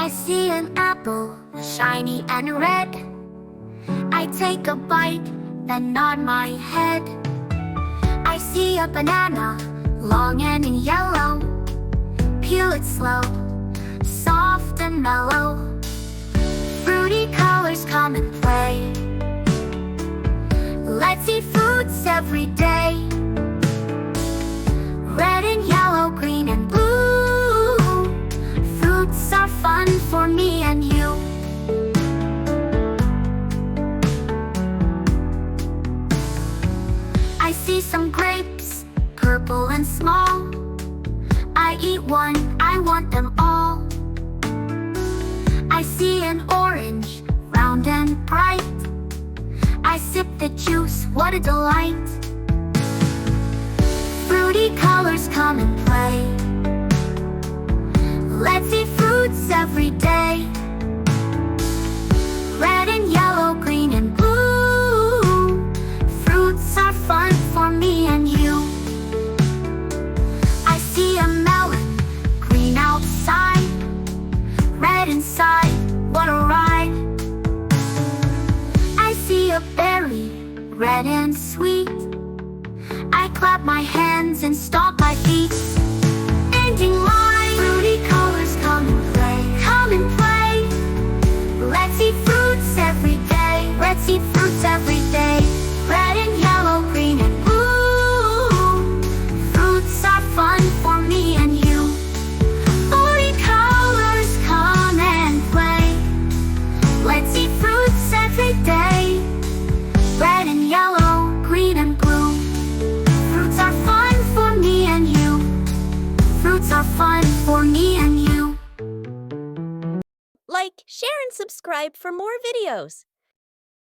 I see an apple, shiny and red. I take a bite, then nod my head. I see a banana, long and yellow. Peel it slow, soft and mellow. Fruity colors come and play. Let's eat fruits every day. Red and yellow, green and blue. Fruits are fun for me and you. I see some grapes, purple and small. I eat one, I want them all. I see an orange, round and bright. I sip the juice, what a delight. Fruity colors come and play. Let's eat fruits every day. Red and yellow, green and blue. Fruits are fun for me and you. I see a melon, green outside, red inside, what a ride. I see a berry, red and sweet. I clap my hands and stomp my feet. Ending line, fruity colors come and play. Come and play. Let's eat fruits every day. Let's eat fruits every day. Red and yellow, green and blue. Fruits are fun for me and you. Fruity colors come and play. Let's eat fruits every day. Red and yellow, green and blue. Fruits are fun for me and you. Fruits are fun for me and you. Like, share, and subscribe for more videos.